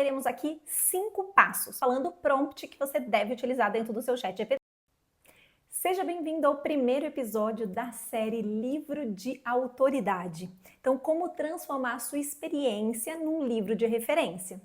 teremos aqui 5 passos, falando o prompt que você deve utilizar dentro do seu ChatGPT. Seja bem-vindo ao primeiro episódio da série Livro de Autoridade. Então, como transformar a sua experiência num livro de referência.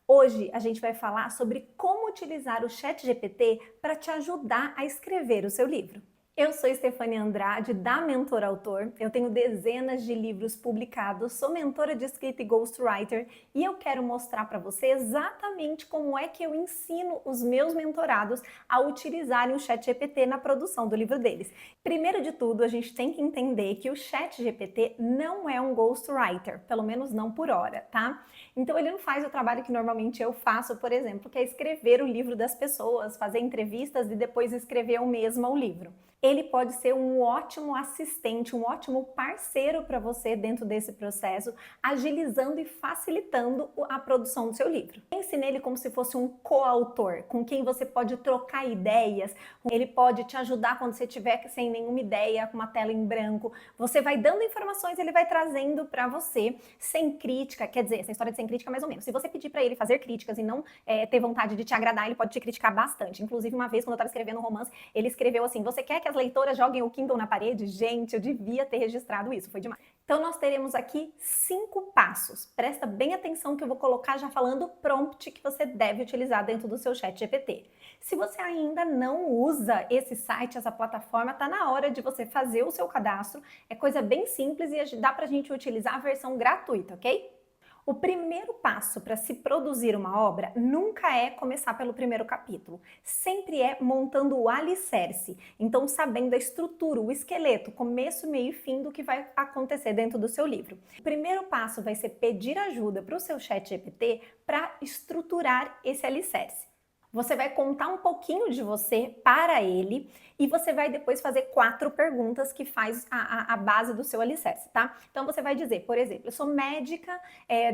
Hoje a gente vai falar sobre como utilizar o ChatGPT para te ajudar a escrever o seu livro. Eu sou Stefania Andrade, da Mentor Autor. Eu tenho dezenas de livros publicados, sou mentora de escrita e ghostwriter e eu quero mostrar para você exatamente como é que eu ensino os meus mentorados a utilizarem o ChatGPT na produção do livro deles. Primeiro de tudo, a gente tem que entender que o ChatGPT não é um ghostwriter, pelo menos não por hora, tá? Então ele não faz o trabalho que normalmente eu faço, por exemplo, que é escrever o livro das pessoas, fazer entrevistas e depois escrever eu mesma o livro. Ele pode ser um ótimo assistente, um ótimo parceiro para você dentro desse processo, agilizando e facilitando a produção do seu livro. Pense nele como se fosse um coautor, com quem você pode trocar ideias, ele pode te ajudar quando você estiver sem nenhuma ideia, com uma tela em branco. Você vai dando informações, ele vai trazendo para você, sem crítica, quer dizer, essa história de sem crítica mais ou menos. Se você pedir para ele fazer críticas e não ter vontade de te agradar, ele pode te criticar bastante. Inclusive, uma vez, quando eu estava escrevendo um romance, ele escreveu assim: você quer que as leitoras joguem o Kindle na parede? Gente, eu devia ter registrado isso, foi demais. Então nós teremos aqui 5 passos. Presta bem atenção que eu vou colocar já falando o prompt que você deve utilizar dentro do seu ChatGPT. Se você ainda não usa esse site, essa plataforma, tá na hora de você fazer o seu cadastro. É coisa bem simples e dá pra gente utilizar a versão gratuita, ok? O primeiro passo para se produzir uma obra nunca é começar pelo primeiro capítulo, sempre é montando o alicerce, então sabendo a estrutura, o esqueleto, começo, meio e fim do que vai acontecer dentro do seu livro. O primeiro passo vai ser pedir ajuda para o seu ChatGPT para estruturar esse alicerce. Você vai contar um pouquinho de você para ele e você vai depois fazer 4 perguntas que faz a base do seu alicerce, tá? Então você vai dizer, por exemplo, eu sou médica,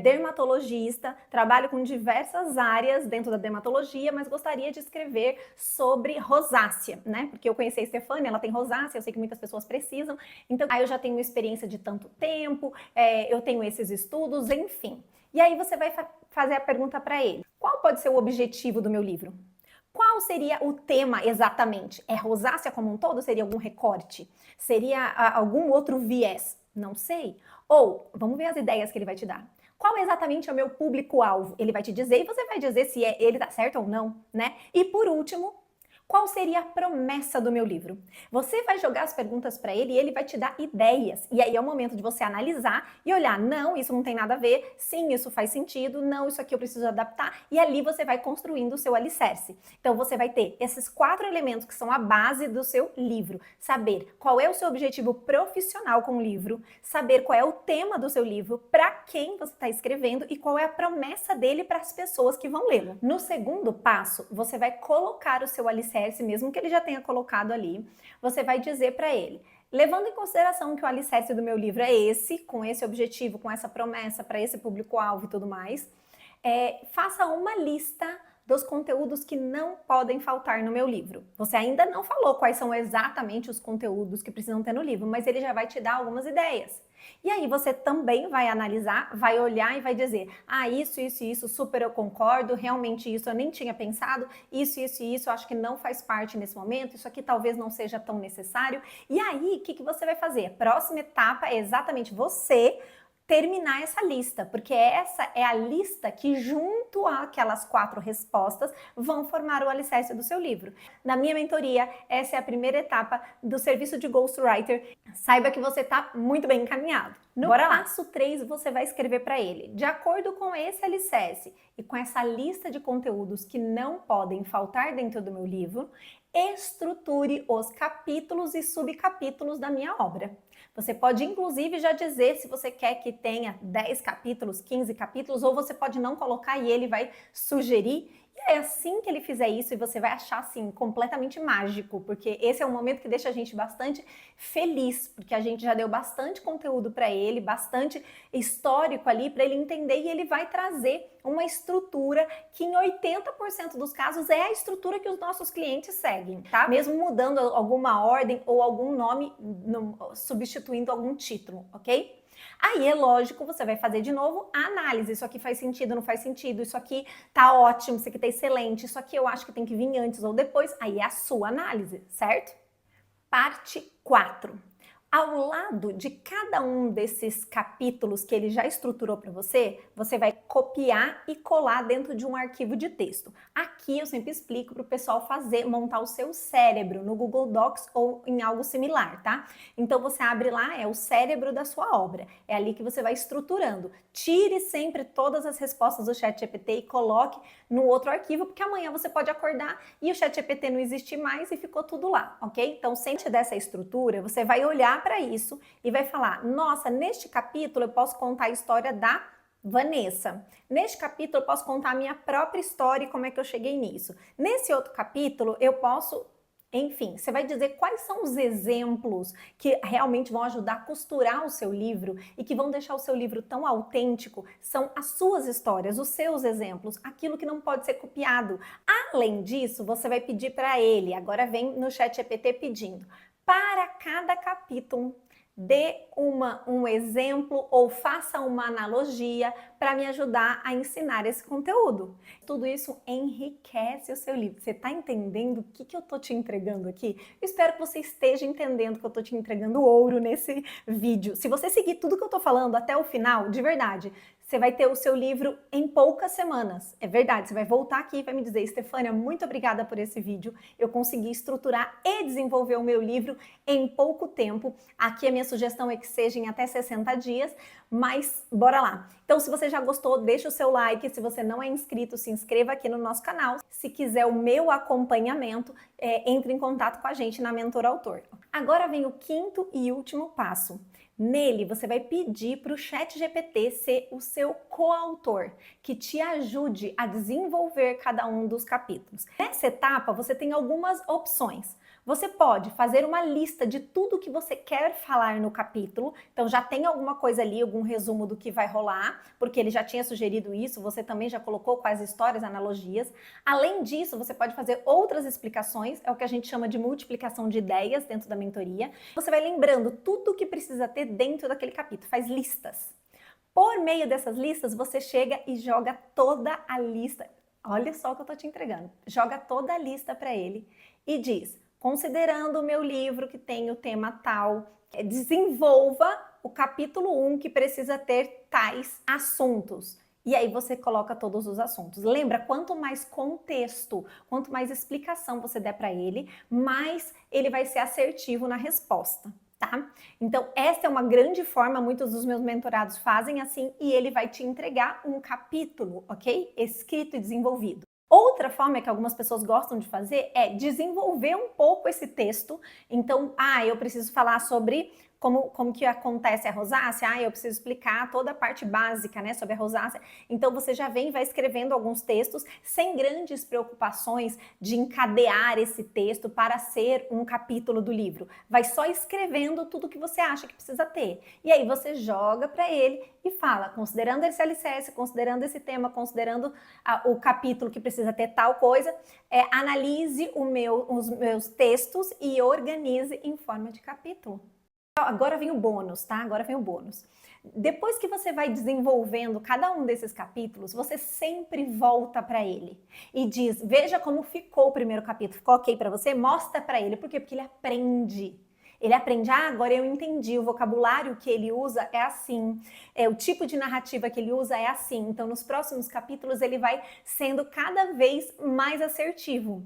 dermatologista, trabalho com diversas áreas dentro da dermatologia, mas gostaria de escrever sobre rosácea, né? Porque eu conheci a Stefania, ela tem rosácea, eu sei que muitas pessoas precisam, então aí eu já tenho experiência de tanto tempo, eu tenho esses estudos, enfim. E aí você vai fazer a pergunta para ele: qual pode ser o objetivo do meu livro? Qual seria o tema exatamente? É rosácea como um todo? Seria algum recorte? Seria algum outro viés? Não sei. Ou, vamos ver as ideias que ele vai te dar. Qual exatamente é o meu público-alvo? Ele vai te dizer e você vai dizer se ele tá certo ou não, né? E por último, qual seria a promessa do meu livro? Você vai jogar as perguntas para ele e ele vai te dar ideias. E aí é o momento de você analisar e olhar: não, isso não tem nada a ver, sim, isso faz sentido, não, isso aqui eu preciso adaptar. E ali você vai construindo o seu alicerce. Então você vai ter esses 4 elementos que são a base do seu livro. Saber qual é o seu objetivo profissional com o livro, saber qual é o tema do seu livro, para quem você está escrevendo e qual é a promessa dele para as pessoas que vão lê-lo. No segundo passo, você vai colocar o seu alicerce, mesmo que ele já tenha colocado ali, você vai dizer para ele: levando em consideração que o alicerce do meu livro é esse, com esse objetivo, com essa promessa para esse público-alvo e tudo mais, faça uma lista dos conteúdos que não podem faltar no meu livro. Você ainda não falou quais são exatamente os conteúdos que precisam ter no livro, mas ele já vai te dar algumas ideias. E aí você também vai analisar, vai olhar e vai dizer: ah, isso, super eu concordo, realmente isso eu nem tinha pensado, isso, eu acho que não faz parte nesse momento, isso aqui talvez não seja tão necessário. E aí, o que você vai fazer? A próxima etapa é exatamente você terminar essa lista, porque essa é a lista que, junto àquelas 4 respostas, vão formar o alicerce do seu livro. Na minha mentoria, essa é a primeira etapa do serviço de ghostwriter. Saiba que você está muito bem encaminhado. No passo 3, você vai escrever para ele: de acordo com esse alicerce e com essa lista de conteúdos que não podem faltar dentro do meu livro, estruture os capítulos e subcapítulos da minha obra. Você pode, inclusive, já dizer se você quer que tenha 10 capítulos, 15 capítulos, ou você pode não colocar e ele vai sugerir. E é assim que ele fizer isso, e você vai achar, assim, completamente mágico, porque esse é um momento que deixa a gente bastante feliz, porque a gente já deu bastante conteúdo para ele, bastante histórico ali para ele entender, e ele vai trazer uma estrutura que em 80% dos casos é a estrutura que os nossos clientes seguem, tá? Mesmo mudando alguma ordem ou algum nome, substituindo algum título, ok? Aí é lógico, você vai fazer de novo a análise. Isso aqui faz sentido, não faz sentido, isso aqui tá ótimo, isso aqui tá excelente, isso aqui eu acho que tem que vir antes ou depois. Aí é a sua análise, certo? Parte 4. Ao lado de cada um desses capítulos que ele já estruturou para você, você vai copiar e colar dentro de um arquivo de texto. Aqui eu sempre explico para o pessoal montar o seu cérebro no Google Docs ou em algo similar, tá? Então você abre lá, é o cérebro da sua obra. É ali que você vai estruturando. Tire sempre todas as respostas do ChatGPT e coloque no outro arquivo, porque amanhã você pode acordar e o ChatGPT não existe mais e ficou tudo lá, ok? Então, sempre dessa estrutura, você vai olhar para isso e vai falar: nossa, neste capítulo eu posso contar a história da Vanessa. Neste capítulo eu posso contar a minha própria história e como é que eu cheguei nisso. Nesse outro capítulo eu posso... Enfim, você vai dizer quais são os exemplos que realmente vão ajudar a costurar o seu livro e que vão deixar o seu livro tão autêntico. São as suas histórias, os seus exemplos, aquilo que não pode ser copiado. Além disso, você vai pedir para ele, agora vem no ChatGPT pedindo, para cada capítulo, dê um exemplo ou faça uma analogia para me ajudar a ensinar esse conteúdo. Tudo isso enriquece o seu livro. Você está entendendo o que eu estou te entregando aqui? Eu espero que você esteja entendendo que eu estou te entregando ouro nesse vídeo. Se você seguir tudo que eu estou falando até o final, de verdade, você vai ter o seu livro em poucas semanas. É verdade, você vai voltar aqui e vai me dizer: Estefânia, muito obrigada por esse vídeo. Eu consegui estruturar e desenvolver o meu livro em pouco tempo. Aqui a minha sugestão é que seja em até 60 dias, mas bora lá. Então, se você já gostou, deixa o seu like. Se você não é inscrito, se inscreva aqui no nosso canal. Se quiser o meu acompanhamento, entre em contato com a gente na Mentor Autor. Agora vem o quinto e último passo. Nele, você vai pedir para o ChatGPT ser o seu coautor, que te ajude a desenvolver cada um dos capítulos. Nessa etapa, você tem algumas opções. Você pode fazer uma lista de tudo que você quer falar no capítulo, então já tem alguma coisa ali, algum resumo do que vai rolar, porque ele já tinha sugerido isso, você também já colocou quais histórias, analogias. Além disso, você pode fazer outras explicações, é o que a gente chama de multiplicação de ideias dentro da mentoria. Você vai lembrando tudo o que precisa ter dentro daquele capítulo, faz listas. Por meio dessas listas, você chega e joga toda a lista. Olha só o que eu tô te entregando. Joga toda a lista para ele e diz: considerando o meu livro que tem o tema tal, desenvolva o capítulo 1 que precisa ter tais assuntos. E aí você coloca todos os assuntos. Lembra, quanto mais contexto, quanto mais explicação você der para ele, mais ele vai ser assertivo na resposta. Tá? Então, essa é uma grande forma, muitos dos meus mentorados fazem assim, e ele vai te entregar um capítulo, ok? Escrito e desenvolvido. Outra forma que algumas pessoas gostam de fazer é desenvolver um pouco esse texto. Então, eu preciso falar sobre como que acontece a rosácea, eu preciso explicar toda a parte básica, né, sobre a rosácea. Então você já vem e vai escrevendo alguns textos sem grandes preocupações de encadear esse texto para ser um capítulo do livro. Vai só escrevendo tudo que você acha que precisa ter. E aí você joga para ele e fala, considerando esse alicerce, considerando esse tema, considerando o capítulo que precisa ter tal coisa, analise os meus textos e organize em forma de capítulo. Agora vem o bônus, tá? Agora vem o bônus. Depois que você vai desenvolvendo cada um desses capítulos, você sempre volta para ele e diz: veja como ficou o primeiro capítulo. Ficou ok para você? Mostra para ele. Por quê? Porque ele aprende. Ele aprende, agora eu entendi, o vocabulário que ele usa é assim, o tipo de narrativa que ele usa é assim. Então, nos próximos capítulos, ele vai sendo cada vez mais assertivo.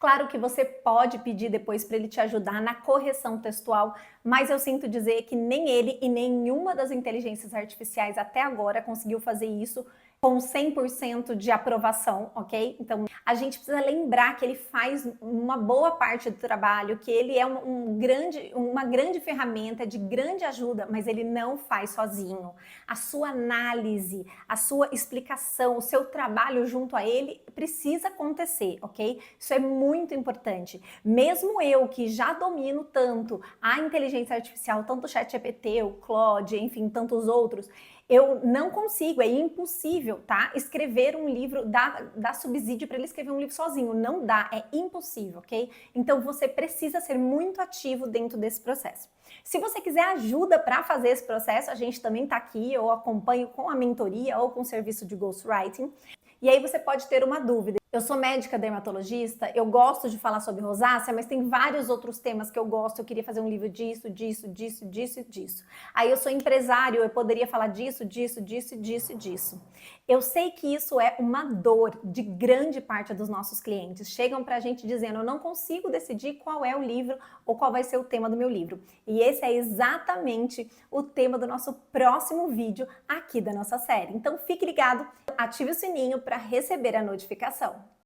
Claro que você pode pedir depois para ele te ajudar na correção textual, mas eu sinto dizer que nem ele e nenhuma das inteligências artificiais até agora conseguiu fazer isso com 100% de aprovação, ok? Então, a gente precisa lembrar que ele faz uma boa parte do trabalho, que ele é uma grande ferramenta, de grande ajuda, mas ele não faz sozinho. A sua análise, a sua explicação, o seu trabalho junto a ele precisa acontecer, ok? Isso é muito importante. Mesmo eu, que já domino tanto a inteligência artificial, tanto o ChatGPT, o Claude, enfim, tantos outros, Eu não consigo, é impossível, tá? Escrever um livro, dar subsídio para ele escrever um livro sozinho. Não dá, é impossível, ok? Então você precisa ser muito ativo dentro desse processo. Se você quiser ajuda para fazer esse processo, a gente também está aqui, eu acompanho com a mentoria ou com o serviço de ghostwriting. E aí você pode ter uma dúvida. Eu sou médica dermatologista, eu gosto de falar sobre rosácea, mas tem vários outros temas que eu gosto, eu queria fazer um livro disso, disso, disso, disso e disso. Aí eu sou empresário, eu poderia falar disso, disso, disso, disso e disso. Eu sei que isso é uma dor de grande parte dos nossos clientes. Chegam pra gente dizendo, eu não consigo decidir qual é o livro ou qual vai ser o tema do meu livro. E esse é exatamente o tema do nosso próximo vídeo aqui da nossa série. Então fique ligado, ative o sininho para receber a notificação.